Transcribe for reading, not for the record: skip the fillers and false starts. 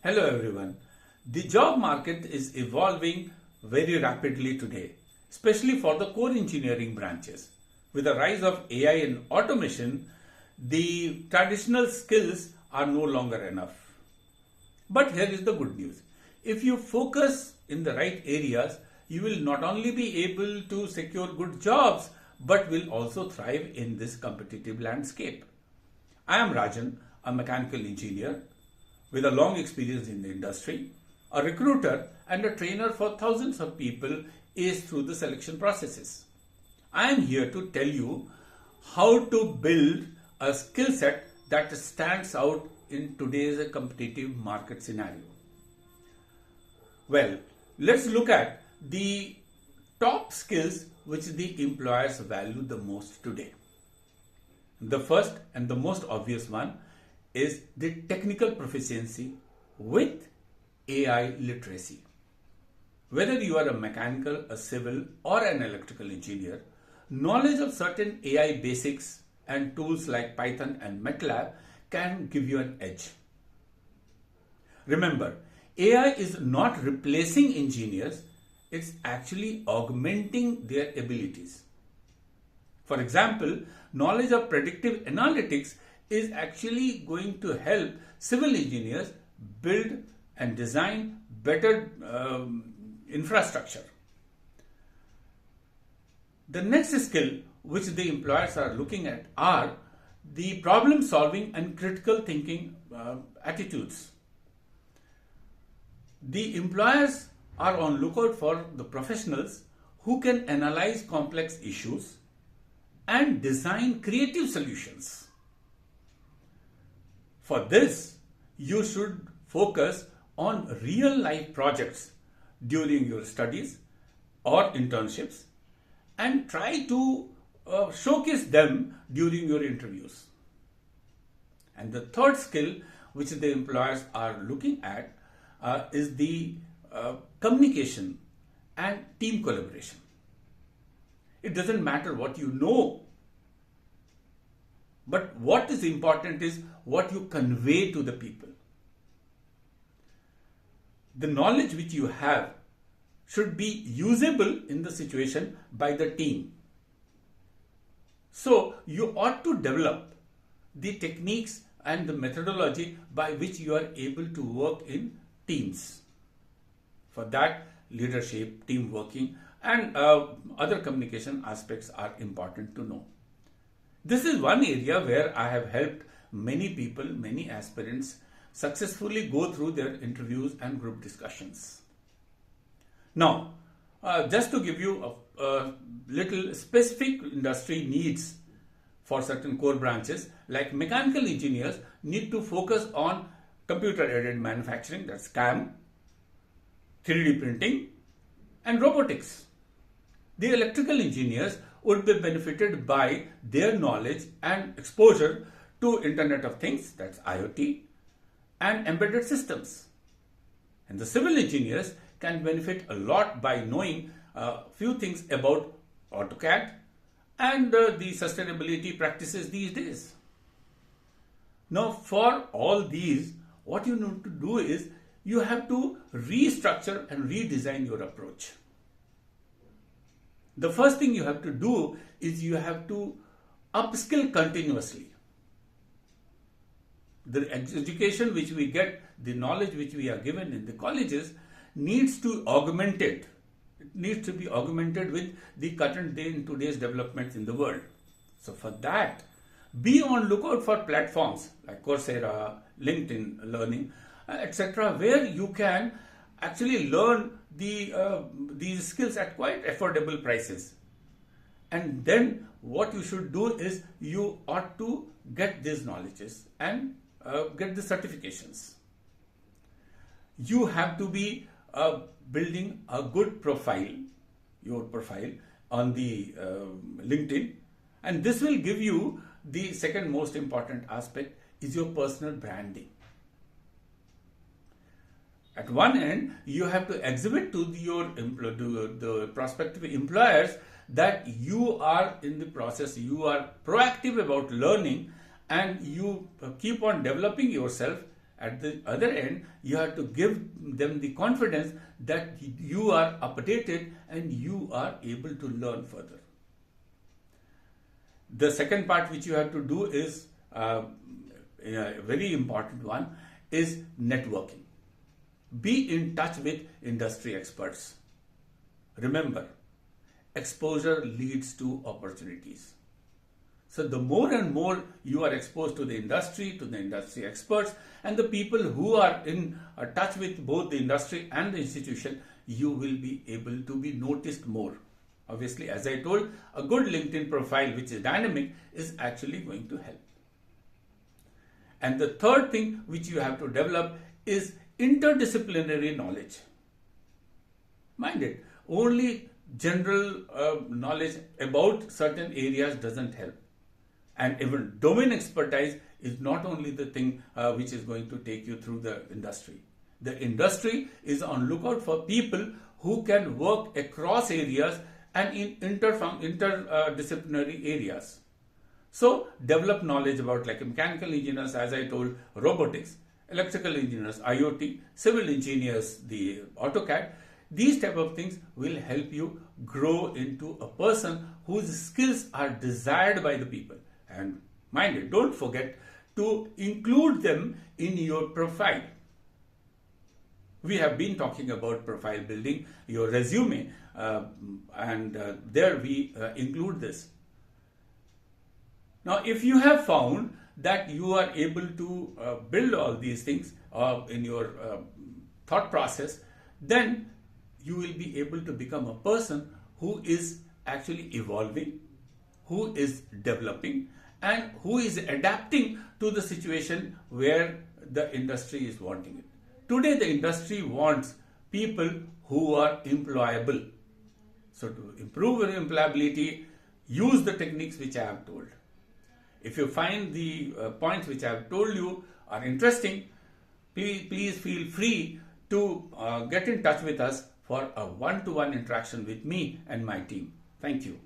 Hello everyone. The job market is evolving very rapidly today, especially for the core engineering branches. With the rise of AI and automation, the traditional skills are no longer enough. But here is the good news. If you focus in the right areas, you will not only be able to secure good jobs, but will also thrive in this competitive landscape. I am Rajan, a mechanical engineer with a long experience in the industry, a recruiter and a trainer for thousands of people is through the selection processes. I am here to tell you how to build a skill set that stands out in today's competitive market scenario. Well, let's look at the top skills which the employers value the most today. The first and the most obvious one is the technical proficiency with AI literacy. Whether you are a mechanical, a civil or an electrical engineer, knowledge of certain AI basics and tools like Python and MATLAB can give you an edge. Remember, AI is not replacing engineers, it's actually augmenting their abilities. For example, knowledge of predictive analytics is actually going to help civil engineers build and design better infrastructure. The next skill which the employers are looking at are the problem solving and critical thinking attitudes. The employers are on lookout for the professionals who can analyze complex issues and design creative solutions. For this, you should focus on real life projects during your studies or internships and try to showcase them during your interviews. And the third skill which the employers are looking at is the communication and team collaboration. It doesn't matter what you know, but what is important is what you convey to the people. The knowledge which you have should be usable in the situation by the team. So you ought to develop the techniques and the methodology by which you are able to work in teams. For that, leadership, team working and other communication aspects are important to know. This is one area where I have helped many people, many aspirants successfully go through their interviews and group discussions. Now, just to give you a little specific industry needs for certain core branches, like mechanical engineers need to focus on computer-aided manufacturing, that's CAM, 3D printing, and robotics. The electrical engineers would be benefited by their knowledge and exposure to Internet of Things, that's IoT, and embedded systems. And the civil engineers can benefit a lot by knowing a few things about AutoCAD and the sustainability practices these days. Now, for all these, what you need to do is you have to restructure and redesign your approach. The first thing you have to do is you have to upskill continuously. The education which we get, the knowledge which we are given in the colleges needs to augment it. It needs to be augmented with the current day in today's developments in the world. So for that, be on lookout for platforms like Coursera, LinkedIn Learning, etc., where you can actually learn these skills at quite affordable prices. And then what you should do is you ought to get these knowledges and get the certifications. You have to be building a good profile, your profile on the LinkedIn, and this will give you the second most important aspect is your personal branding. At one end, you have to exhibit to the prospective employers that you are in the process, you are proactive about learning and you keep on developing yourself at the other end, you have to give them the confidence that you are updated and you are able to learn further. The second part which you have to do is a very important one, is networking. Be in touch with industry experts. Remember, exposure leads to opportunities. So the more and more you are exposed to the industry experts, and the people who are in touch with both the industry and the institution, you will be able to be noticed more. Obviously, as I told, a good LinkedIn profile which is dynamic is actually going to help. And the third thing which you have to develop is interdisciplinary knowledge. Mind it, only general knowledge about certain areas doesn't help. And even domain expertise is not only the thing which is going to take you through the industry. The industry is on lookout for people who can work across areas and in interdisciplinary areas. So develop knowledge about like mechanical engineers, as I told, robotics, electrical engineers, IoT, civil engineers, the AutoCAD. These type of things will help you grow into a person whose skills are desired by the people. And mind it, don't forget to include them in your profile. We have been talking about profile building, your resume, and there we include this. Now, if you have found that you are able to build all these things in your thought process, then you will be able to become a person who is actually evolving, who is developing, and who is adapting to the situation where the industry is wanting it. Today, the industry wants people who are employable. So to improve your employability, use the techniques which I have told. If you find the points which I have told you are interesting, please feel free to get in touch with us for a one-to-one interaction with me and my team. Thank you.